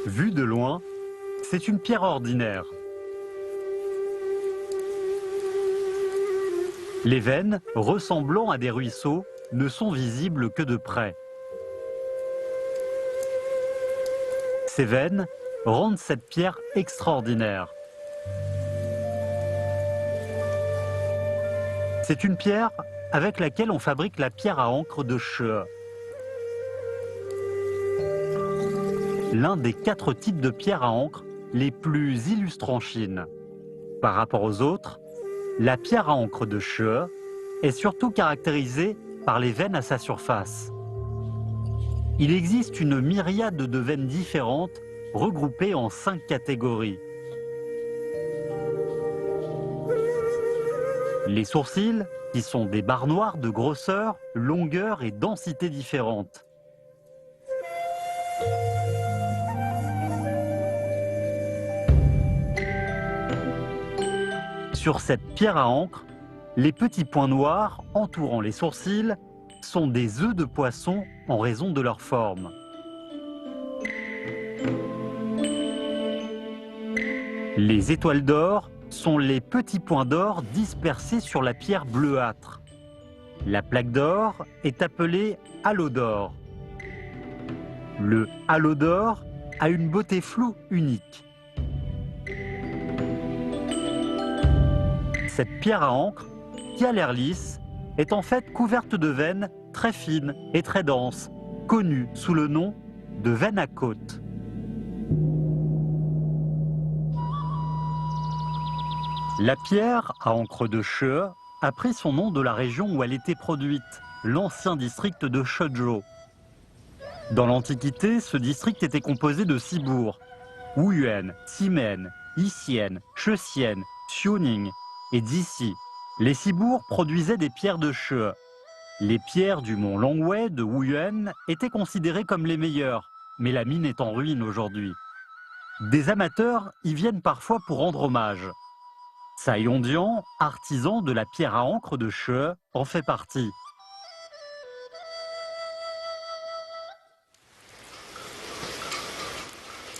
Vue de loin, c'est une pierre ordinaire. Les veines, ressemblant à des ruisseaux, ne sont visibles que de près. Ces veines rendent cette pierre extraordinaire. C'est une pierre avec laquelle on fabrique la pierre à encre de Shue. L'un des 4 types de pierres à encre les plus illustres en Chine. Par rapport aux autres, la pierre à encre de Shue est surtout caractérisée par les veines à sa surface. Il existe une myriade de veines différentes regroupées en 5 catégories. Les sourcils, qui sont des barres noires de grosseur, longueur et densité différentes. Sur cette pierre à encre, les petits points noirs entourant les sourcils sont des œufs de poisson en raison de leur forme. Les étoiles d'or sont les petits points d'or dispersés sur la pierre bleuâtre. La plaque d'or est appelée halo d'or. Le halo d'or a une beauté floue unique. Cette pierre à encre, qui a l'air lisse, est en fait couverte de veines très fines et très denses, connues sous le nom de veines à côte. La pierre à encre de Shue a pris son nom de la région où elle était produite, l'ancien district de Shenzhou. Dans l'Antiquité, ce district était composé de 6 bourgs: Wuyuan, Ximen, Yixien, Shexien, Xiuning et Zixi. Les 6 bourgs produisaient des pierres de Shue. Les pierres du mont Longwei de Wuyuan étaient considérées comme les meilleures, mais la mine est en ruine aujourd'hui. Des amateurs y viennent parfois pour rendre hommage. Tsai Yongdian, artisan de la pierre à encre de Shue, en fait partie.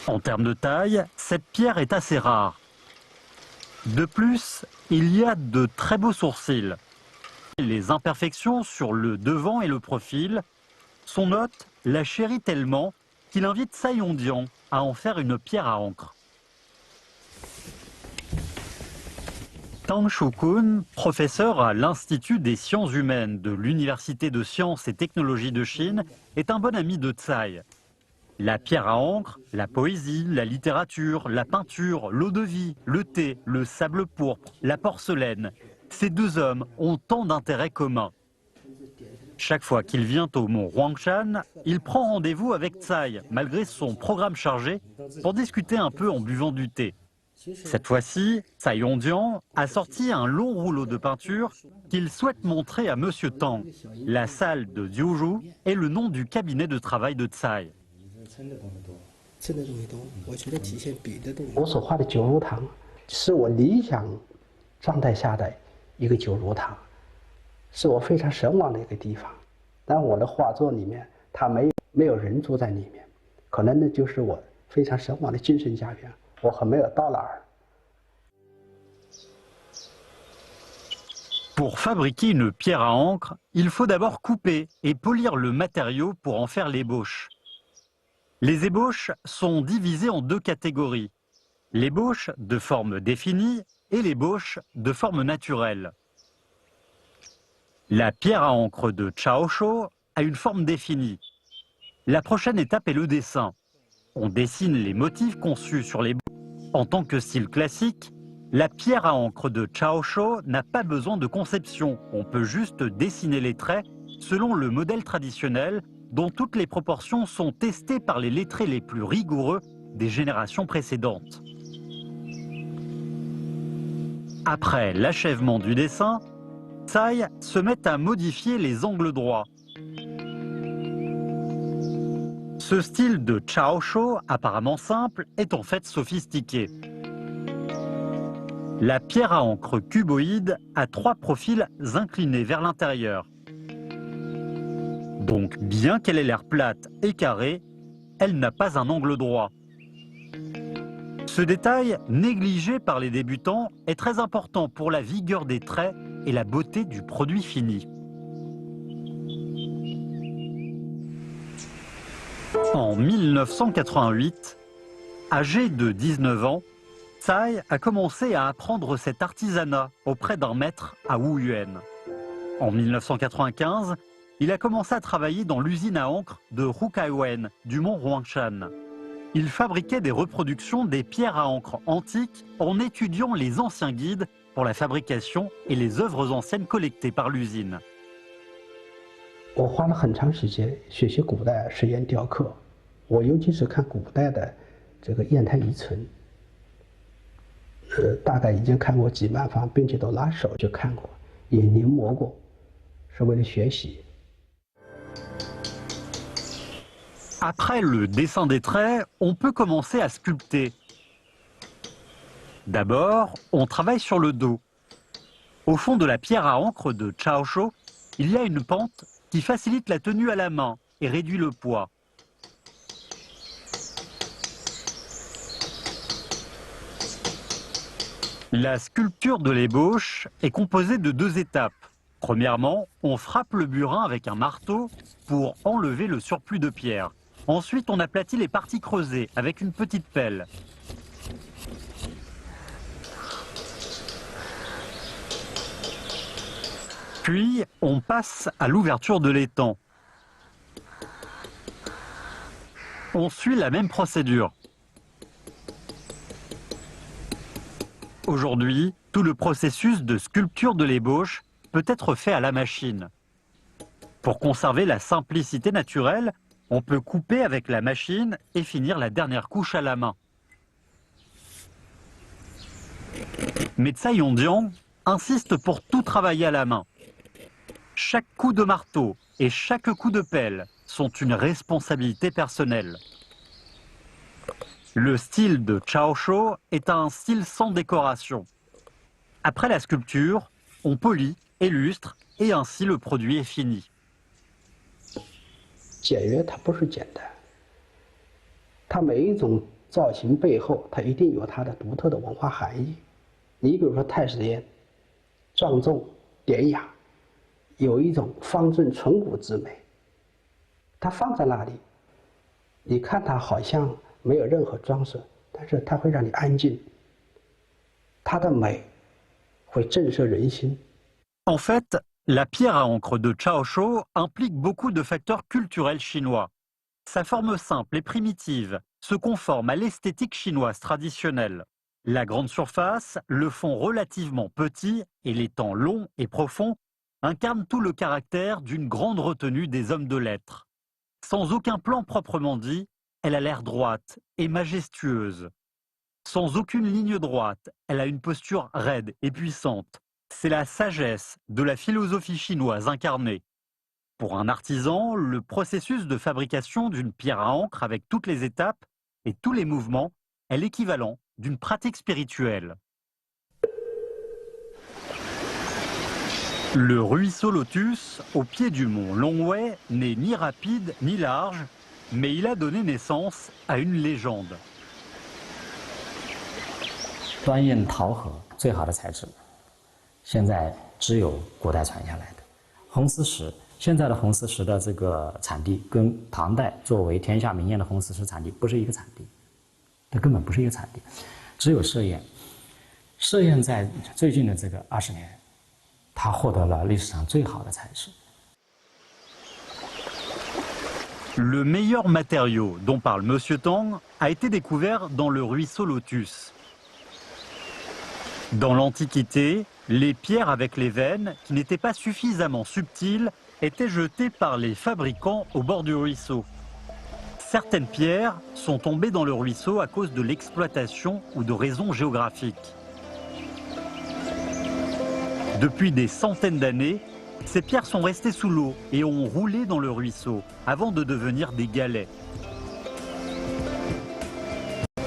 En termes de taille, cette pierre est assez rare. De plus, il y a de très beaux sourcils. Les imperfections sur le devant et le profil, son hôte la chérit tellement qu'il invite Tsai Yongdian à en faire une pierre à encre. Tang Shukun, professeur à l'Institut des sciences humaines de l'Université de sciences et technologies de Chine, est un bon ami de Tsai. La pierre à encre, la poésie, la littérature, la peinture, l'eau de vie, le thé, le sable pourpre, la porcelaine, ces 2 hommes ont tant d'intérêts communs. Chaque fois qu'il vient au mont Huangshan, il prend rendez-vous avec Tsai, malgré son programme chargé, pour discuter un peu en buvant du thé. Cette fois-ci, Tsai Yongdian a sorti un long rouleau de peinture qu'il souhaite montrer à Monsieur Tang. La salle de Jiuzhou est le nom du cabinet de travail de Tsai. 我所画的九如堂是我理想状态下的一个九如堂，是我非常神往的一个地方。但我的画作里面，它没有人住在里面，可能那就是我非常神往的精神家园。我很没有到哪儿。 Pour fabriquer une pierre à encre, il faut d'abord couper et polir le matériau pour en faire l'ébauche. Les ébauches sont divisées en 2 catégories. L'ébauche de forme définie et l'ébauche de forme naturelle. La pierre à encre de Chaosho a une forme définie. La prochaine étape est le dessin. On dessine les motifs conçus sur les bouts. En tant que style classique, la pierre à encre de Chaosho n'a pas besoin de conception. On peut juste dessiner les traits selon le modèle traditionnel dont toutes les proportions sont testées par les lettrés les plus rigoureux des générations précédentes. Après l'achèvement du dessin, Tsai se met à modifier les angles droits. Ce style de Chaosho, apparemment simple, est en fait sophistiqué. La pierre à encre cuboïde a 3 profils inclinés vers l'intérieur. Donc, bien qu'elle ait l'air plate et carrée, elle n'a pas un angle droit. Ce détail, négligé par les débutants, est très important pour la vigueur des traits et la beauté du produit fini. En 1988, âgé de 19 ans, Tsai a commencé à apprendre cet artisanat auprès d'un maître à Wuyuan. En 1995, il a commencé à travailler dans l'usine à encre de Rukaiwen du mont Huangshan. Il fabriquait des reproductions des pierres à encre antiques en étudiant les anciens guides pour la fabrication et les œuvres anciennes collectées par l'usine. 我花了很长时间学习古代实验雕刻，我尤其是看古代的这个砚台遗存，大概已经看过几万方，并且都拿手去看过，也临摹过，是为了学习。 Après le dessin des traits, on peut commencer à sculpter. D'abord, on travaille sur le dos. Au fond de la pierre à encre de Chaosho, il y a une pente qui facilite la tenue à la main et réduit le poids. La sculpture de l'ébauche est composée de 2 étapes. Premièrement, on frappe le burin avec un marteau pour enlever le surplus de pierre. Ensuite, on aplatit les parties creusées avec une petite pelle. Puis, on passe à l'ouverture de l'étang. On suit la même procédure. Aujourd'hui, tout le processus de sculpture de l'ébauche peut être fait à la machine. Pour conserver la simplicité naturelle, on peut couper avec la machine et finir la dernière couche à la main. Mais Tsai Yongdian insiste pour tout travailler à la main. Chaque coup de marteau et chaque coup de pelle sont une responsabilité personnelle. Le style de Chaosho est un style sans décoration. Après la sculpture, on polit, illustre et ainsi le produit est fini. 简约它不是简单，它每一种造型背后，它一定有它的独特的文化含义。你比如说太史烟，庄重典雅，有一种方正淳朴之美。它放在那里，你看它好像没有任何装饰，但是它会让你安静。它的美会震慑人心。En fait, la pierre à encre de Chaosho implique beaucoup de facteurs culturels chinois. Sa forme simple et primitive se conforme à l'esthétique chinoise traditionnelle. La grande surface, le fond relativement petit et les temps longs et profonds incarnent tout le caractère d'une grande retenue des hommes de lettres. Sans aucun plan proprement dit, elle a l'air droite et majestueuse. Sans aucune ligne droite, elle a une posture raide et puissante. C'est la sagesse de la philosophie chinoise incarnée. Pour un artisan, le processus de fabrication d'une pierre à encre avec toutes les étapes et tous les mouvements est l'équivalent d'une pratique spirituelle. Le ruisseau Lotus, au pied du mont Longwei, n'est ni rapide ni large, mais il a donné naissance à une légende. 端砚陶核最好的材质，现在只有古代传下来的红丝石。现在的红丝石的这个产地跟唐代作为天下名砚的红丝石产地不是一个产地，它根本不是一个产地，只有歙砚。歙砚在最近的这个20年，它获得了历史上最好的材质。 Le meilleur matériau dont parle Monsieur Tang a été découvert dans le ruisseau Lotus. Dans l'Antiquité, les pierres avec les veines, qui n'étaient pas suffisamment subtiles, étaient jetées par les fabricants au bord du ruisseau. Certaines pierres sont tombées dans le ruisseau à cause de l'exploitation ou de raisons géographiques. Depuis des centaines d'années, ces pierres sont restées sous l'eau et ont roulé dans le ruisseau avant de devenir des galets.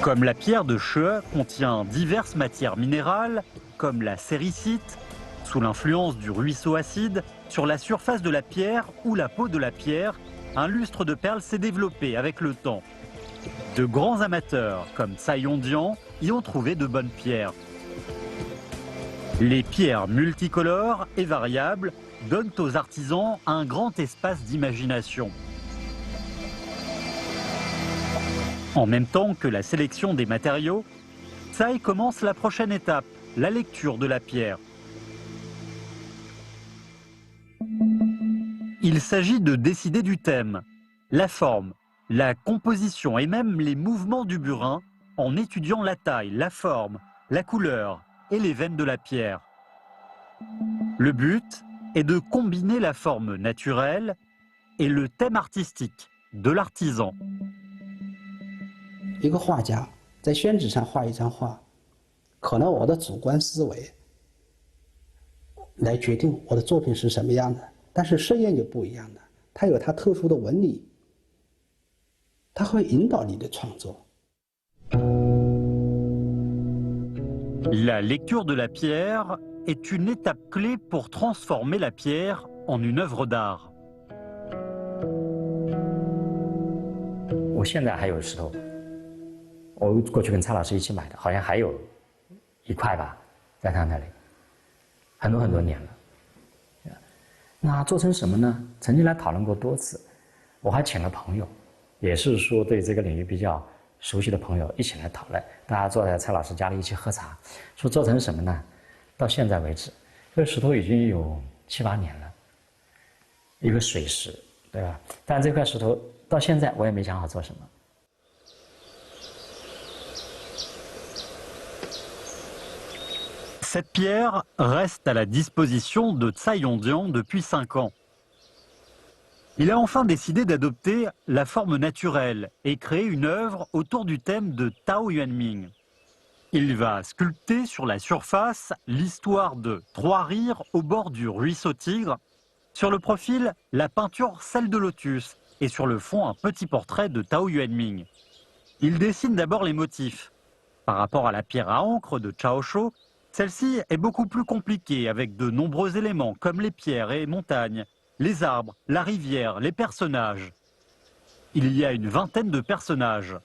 Comme la pierre de Shue contient diverses matières minérales, comme la séricite, sous l'influence du ruisseau acide, sur la surface de la pierre ou la peau de la pierre, un lustre de perles s'est développé avec le temps. De grands amateurs comme Tsai Yongdian y ont trouvé de bonnes pierres. Les pierres multicolores et variables donnent aux artisans un grand espace d'imagination. En même temps que la sélection des matériaux, Tsai commence la prochaine étape, la lecture de la pierre. Il s'agit de décider du thème, la forme, la composition et même les mouvements du burin en étudiant la taille, la forme, la couleur et les veines de la pierre. Le but est de combiner la forme naturelle et le thème artistique de l'artisan. 一个画家在宣纸上画一张画，可能我的主观思维来决定我的作品是什么样的，但是试验就不一样了，它有它特殊的纹理，它会引导你的创作。 La lecture de la pierre est une étape clé pour transformer la pierre en une œuvre d'art. 我现在还有石头，我过去跟蔡老师一起买的，好像还有1块吧，在他那里，很多年了。那做成什么呢？曾经来讨论过多次，我还请了朋友，也是说对这个领域比较熟悉的朋友一起来讨论，大家坐在蔡老师家里一起喝茶，说做成什么呢？到现在为止，这个石头已经有7、8年了，一个水石，对吧？但这块石头到现在我也没想好做什么。 Cette pierre reste à la disposition de Tsai Yondian depuis 5 ans. Il a enfin décidé d'adopter la forme naturelle et créer une œuvre autour du thème de Tao Yuanming. Il va sculpter sur la surface l'histoire de 3 rires au bord du ruisseau Tigre, sur le profil la peinture Celle de Lotus et sur le fond un petit portrait de Tao Yuanming. Il dessine d'abord les motifs. Par rapport à la pierre à encre de Chaosho, celle-ci est beaucoup plus compliquée avec de nombreux éléments comme les pierres et montagnes, les arbres, la rivière, les personnages. Il y a une vingtaine de personnages.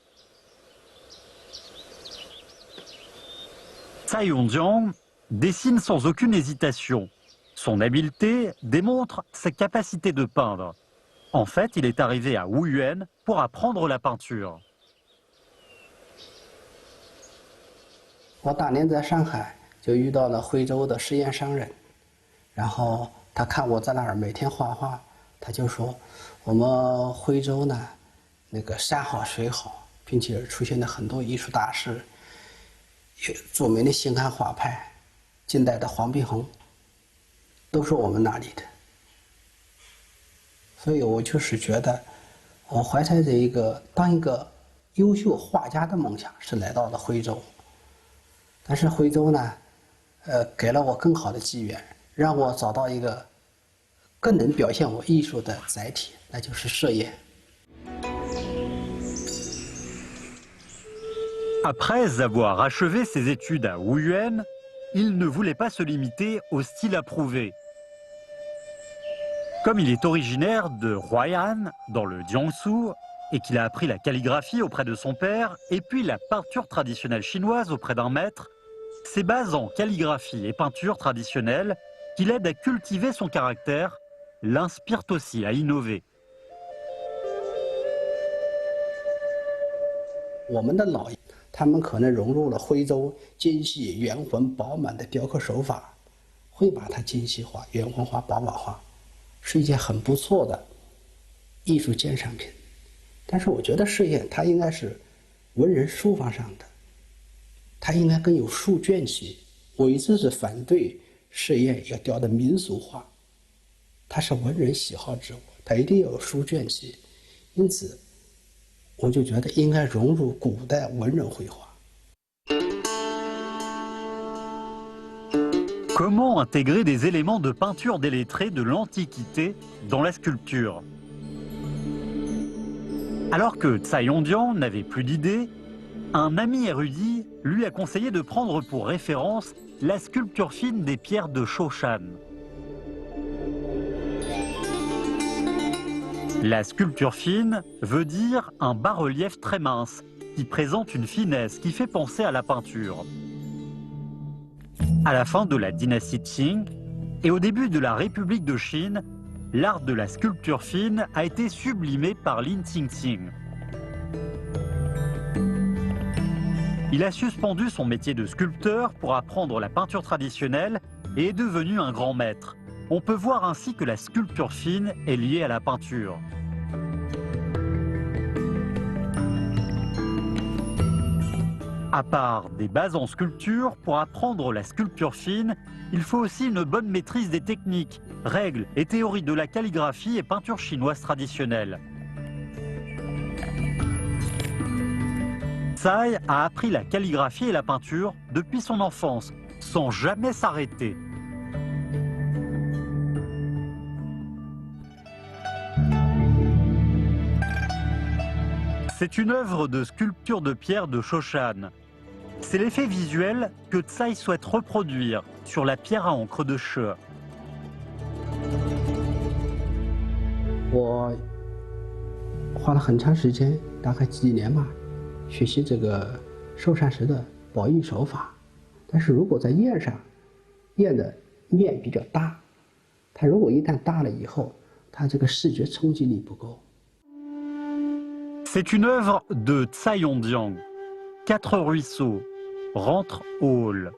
Tsai Yondian dessine sans aucune hésitation. Son habileté démontre ses capacités de peindre. En fait, il est arrivé à Wuyuan pour apprendre la peinture. 我当年在上海就遇到了徽州的实验商人，然后他看我在那儿每天画画，他就说我们徽州呢，那个山好水好，并且出现了很多艺术大师，著名的新汉画派，近代的黄宾虹，都是我们那里的。所以我就是觉得，我怀揣着一个当一个优秀画家的梦想，是来到了徽州。但是徽州呢，给了我更好的机缘，让我找到一个更能表现我艺术的载体，那就是摄影。 Après avoir achevé ses études à Wuyuan, il ne voulait pas se limiter au style approuvé. Comme il est originaire de Huai'an, dans le Jiangsu, et qu'il a appris la calligraphie auprès de son père, et puis la peinture traditionnelle chinoise auprès d'un maître, ses bases en calligraphie et peinture traditionnelle, qui l'aident à cultiver son caractère, l'inspirent aussi à innover. 我们的老，他们可能融入了徽州精细、圆浑、饱满的雕刻手法，会把它精细化、圆浑化、饱满化，是一件很不错的艺术鉴赏品。但是我觉得试验它应该是文人书法上的，它应该更有书卷气。我一直是反对试验要雕的民俗化，它是文人喜好之物，它一定要有书卷气。因此，我就觉得应该融入古代文人绘画。 Comment intégrer des éléments de peinture délettrée de l'Antiquité dans la sculpture? Alors que Tsai Yondian n'avait plus d'idées, un ami érudit lui a conseillé de prendre pour référence la sculpture fine des pierres de Shoshan. La sculpture fine veut dire un bas-relief très mince, qui présente une finesse qui fait penser à la peinture. À la fin de la dynastie Qing et au début de la République de Chine, l'art de la sculpture fine a été sublimé par Lin Xingqing. Il a suspendu son métier de sculpteur pour apprendre la peinture traditionnelle et est devenu un grand maître. On peut voir ainsi que la sculpture fine est liée à la peinture. À part des bases en sculpture, pour apprendre la sculpture fine, il faut aussi une bonne maîtrise des techniques, règles et théories de la calligraphie et peinture chinoise traditionnelle. Tsai a appris la calligraphie et la peinture depuis son enfance, sans jamais s'arrêter. C'est une œuvre de sculpture de pierre de Shoshan. C'est l'effet visuel que Tsai souhaite reproduire sur la pierre à encre de She. 我花了很长时间，大概几年吧，学习这个寿山石的宝印手法。但是如果在砚上，砚的面比较大，它如果一旦大了以后，它这个视觉冲击力不够。 C'est une œuvre de Tsai Yondiang. 4 ruisseaux rentrent au hall.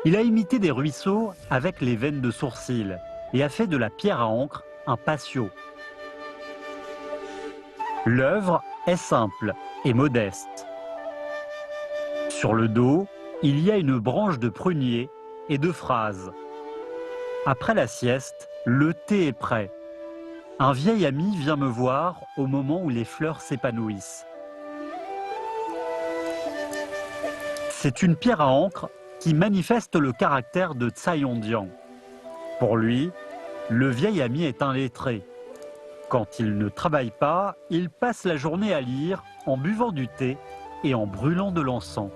Il a imité des ruisseaux avec les veines de sourcils et a fait de la pierre à encre un patio. L'œuvre est simple et modeste. Sur le dos, il y a une branche de prunier et 2 phrases. Après la sieste, le thé est prêt. Un vieil ami vient me voir au moment où les fleurs s'épanouissent. C'est une pierre à encre qui manifeste le caractère de Tsai Yondiang. Pour lui, le vieil ami est un lettré. Quand il ne travaille pas, il passe la journée à lire en buvant du thé et en brûlant de l'encens.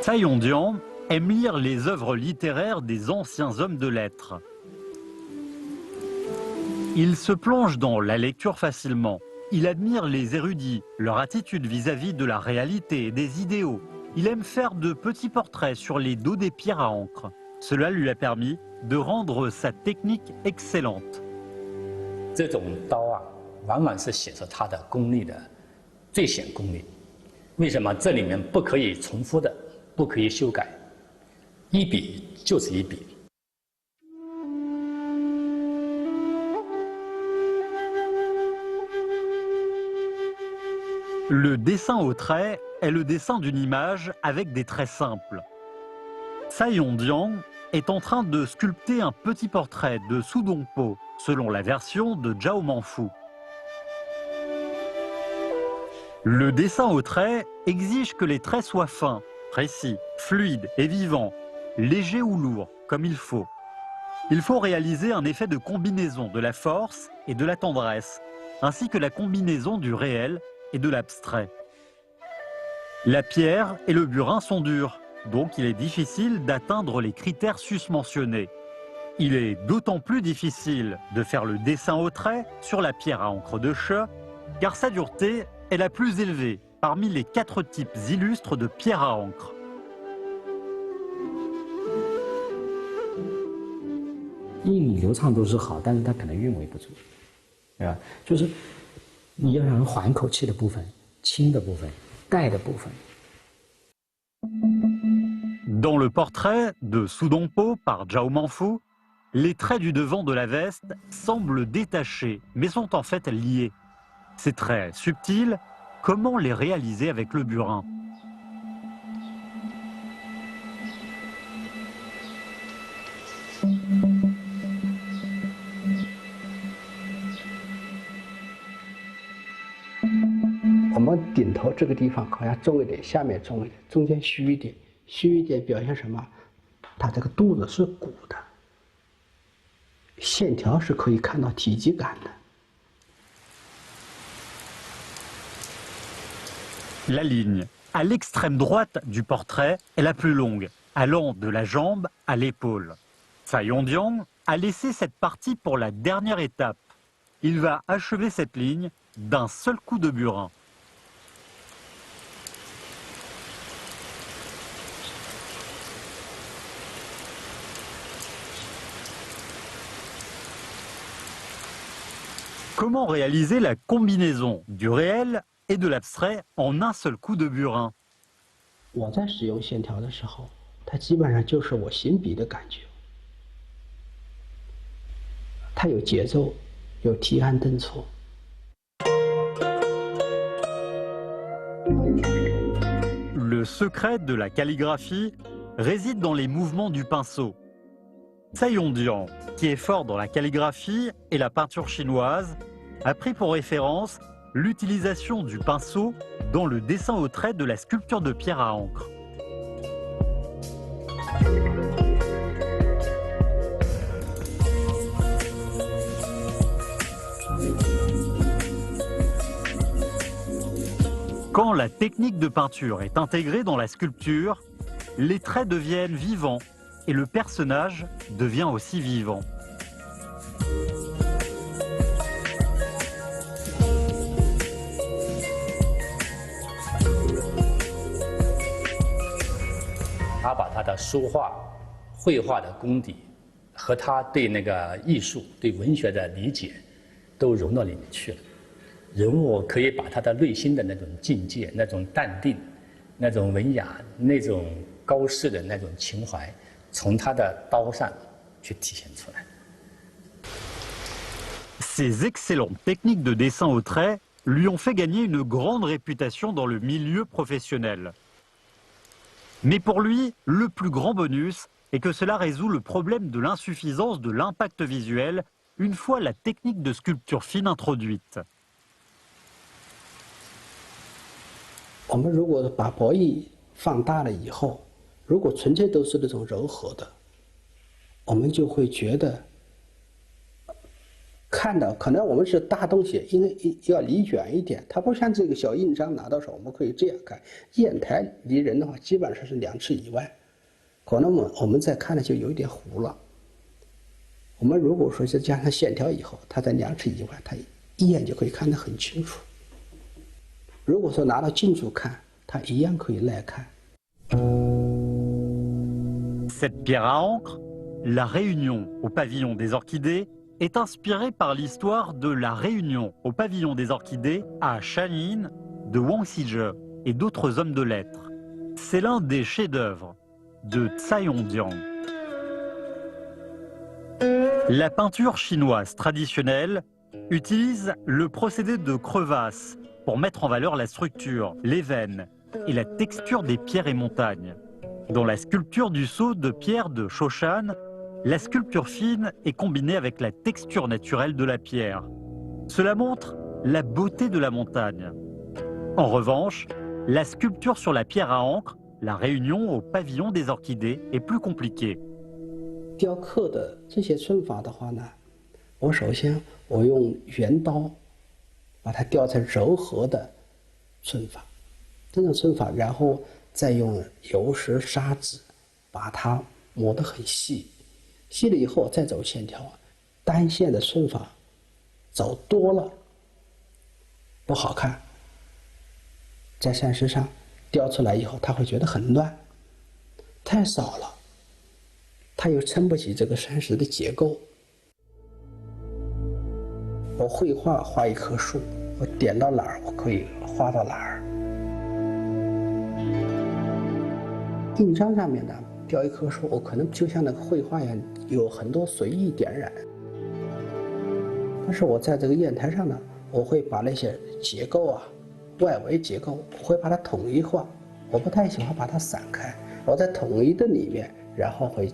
Tsai Yondiang aime lire les œuvres littéraires des anciens hommes de lettres. Il se plonge dans la lecture facilement. Il admire les érudits, leur attitude vis-à-vis de la réalité et des idéaux. Il aime faire de petits portraits sur les dos des pierres à encre. Cela lui a permis de rendre sa technique excellente. 这种刀啊，往往是写着它的功力的最显功力。为什么？这里面不可以重复的，不可以修改。 一笔就是一笔。Le dessin au trait est le dessin d'une image avec des traits simples. Tsai Yondiang est en train de sculpter un petit portrait de Su Dongpo, selon la version de Zhao Manfu. Le dessin au trait exige que les traits soient fins, précis, fluides et vivants, léger ou lourd, comme il faut. Il faut réaliser un effet de combinaison de la force et de la tendresse, ainsi que la combinaison du réel et de l'abstrait. La pierre et le burin sont durs, donc il est difficile d'atteindre les critères susmentionnés. Il est d'autant plus difficile de faire le dessin au trait sur la pierre à encre de She, car sa dureté est la plus élevée parmi les 4 types illustres de pierre à encre. 印流畅度是好，但是它可能韵味不足，对吧？就是你要让人缓一口气的部分、轻的部分、带的部分。 Dans le portrait de Su Dongpo par Zhao Manfu, les traits du devant de la veste semblent détachés, mais sont en fait liés. Ces traits subtils, comment les réaliser avec le burin? On 们顶头这个地方好像重一点，下面重一点，中间虚一点。虚一点表现什么？它这个肚子是鼓的，线条是可以看到体积感的。 La ligne à l'extrême droite du portrait est la plus longue, allant de la jambe à l'épaule. Tsai Yondiang a laissé cette partie pour la dernière étape. Il va achever cette ligne d'un seul coup de burin. Comment réaliser la combinaison du réel et de l'abstrait en un seul coup de burin? 我在使用线条的时候，它基本上就是我心笔的感觉。它有节奏，有提按顿挫。Le secret de la calligraphie réside dans les mouvements du pinceau. Tsai Yong-dian, qui est fort dans la calligraphie et la peinture chinoise, a pris pour référence l'utilisation du pinceau dans le dessin au trait de la sculpture de pierre à encre. Quand la technique de peinture est intégrée dans la sculpture, les traits deviennent vivants et le personnage devient aussi vivant. Il 把他的书画、绘画的功底和他对那个艺术、对文学的理解都融到里面去了。人物可以把他的内心的那种境界、那种淡定、那种文雅、那种高士的那种情怀，从他的刀上去体现出来。Ses excellentes techniques de dessin au trait lui ont fait gagner une grande réputation dans le milieu professionnel. Mais pour lui, le plus grand bonus est que cela résout le problème de l'insuffisance de l'impact visuel une fois la technique de sculpture fine introduite. 我们如果把博弈放大了以后，如果纯粹都是那种柔和的，我们就会觉得看到可能我们是大东西，应该要离远一点。它不像这个小印章拿到手，我们可以这样看。砚台离人的话，基本上是2尺以外，可能我们再看的就有一点糊了。我们如果说是加上线条以后，它在2尺以外，它一眼就可以看得很清楚。如果说拿到近处看，它一样可以耐看。Cette pierre à encre, la Réunion au pavillon des Orchidées, est inspirée par l'histoire de la Réunion au pavillon des Orchidées à Shanyin de Wang Xizhe et d'autres hommes de lettres. C'est l'un des chefs-d'œuvre de Tsai Yong-dian. La peinture chinoise traditionnelle utilise le procédé de crevasse pour mettre en valeur la structure, les veines et la texture des pierres et montagnes. Dans la sculpture du sceau de pierre de Shoshan, la sculpture fine est combinée avec la texture naturelle de la pierre. Cela montre la beauté de la montagne. En revanche, la sculpture sur la pierre à encre, la Réunion au pavillon des Orchidées, est plus compliquée. 雕刻的这些皴法的话呢，我首先用圆刀把它雕成柔和的皴法，这种皴法，然后再用油石、砂纸把它磨得很细，细了以后再走线条，单线的皴法走多了不好看，在山石上雕出来以后，他会觉得很乱，太少了，它又撑不起这个山石的结构。我绘画画一棵树，我点到哪儿，我可以画到哪儿。印章上面呢，雕一棵树，我可能就像那个绘画一样，有很多随意点染。但是我在这个砚台上呢，我会把那些结构啊、外围结构，我会把它统一化。我不太喜欢把它散开，我在统一的里面，然后会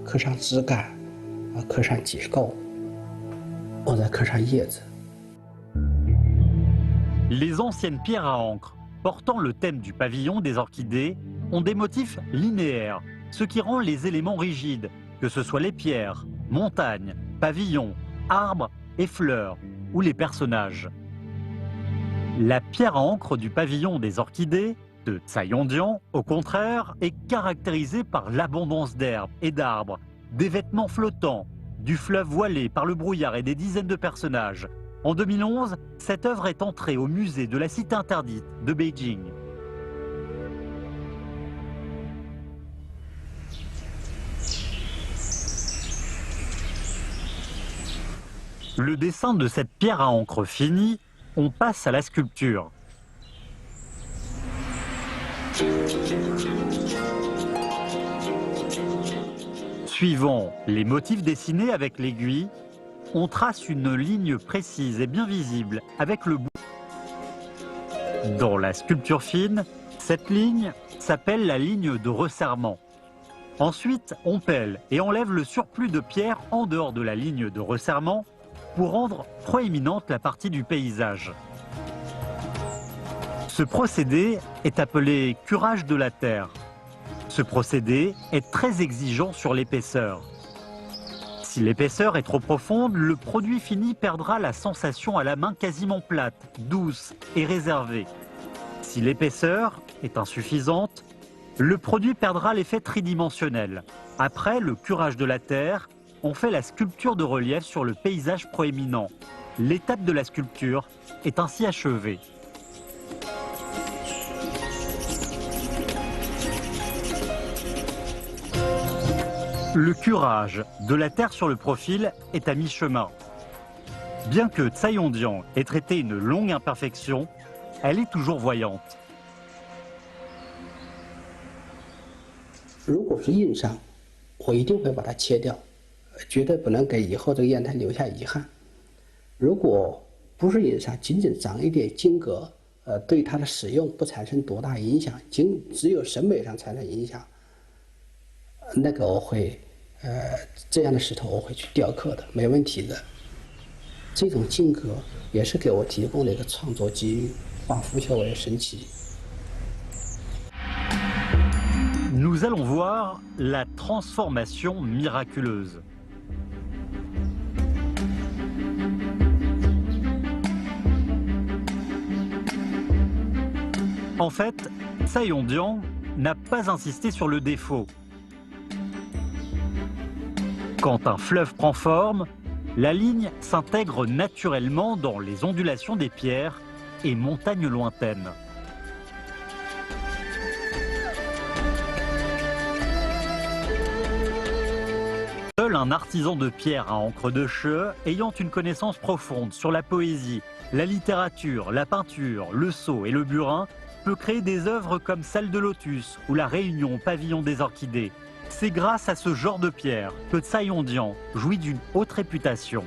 刻上枝干，刻上结构，我再刻上叶子。Les anciennes pierres à encre portant le thème du pavillon des orchidées ont des motifs linéaires, ce qui rend les éléments rigides, que ce soit les pierres, montagnes, pavillons, arbres et fleurs, ou les personnages. La pierre à encre du pavillon des orchidées de Tsai Yong-dian, au contraire, est caractérisée par l'abondance d'herbes et d'arbres, des vêtements flottants, du fleuve voilé par le brouillard et des dizaines de personnages, En 2011, cette œuvre est entrée au musée de la Cité interdite de Beijing. Le dessin de cette pierre à encre fini, on passe à la sculpture. Suivant les motifs dessinés avec l'aiguille, on trace une ligne précise et bien visible avec le bout. Dans la sculpture fine, cette ligne s'appelle la ligne de resserrement. Ensuite, on pèle et enlève le surplus de pierre en dehors de la ligne de resserrement pour rendre proéminente la partie du paysage. Ce procédé est appelé curage de la terre. Ce procédé est très exigeant sur l'épaisseur. Si l'épaisseur est trop profonde, le produit fini perdra la sensation à la main quasiment plate, douce et réservée. Si l'épaisseur est insuffisante, le produit perdra l'effet tridimensionnel. Après le curage de la terre, on fait la sculpture de relief sur le paysage proéminent. L'étape de la sculpture est ainsi achevée. Le curage de la terre sur le profil est à mi-chemin. Bien que Tsai Yong-jiang ait traité une longue imperfection, elle est toujours voyante. 如果是印上，我一定会把它切掉，绝对不能给以后这个砚台留下遗憾。如果不是印上，仅仅长一点金格，对它的使用不产生多大影响，只有审美上产生影响，那个我会，这样的石头我会去雕刻的，没问题的。这种金格也是给我提供了一个创作机遇，化腐朽为神奇。 Nous allons voir la transformation miraculeuse. En fait, Tsai Yong-jiang n'a pas insisté sur le défaut. Quand un fleuve prend forme, la ligne s'intègre naturellement dans les ondulations des pierres et montagnes lointaines. Seul un artisan de pierre à encre de cheux ayant une connaissance profonde sur la poésie, la littérature, la peinture, le sceau et le burin peut créer des œuvres comme celle de Lotus ou la Réunion pavillon des orchidées. C'est grâce à ce genre de pierre que Tsai Yong-jiang jouit d'une haute réputation.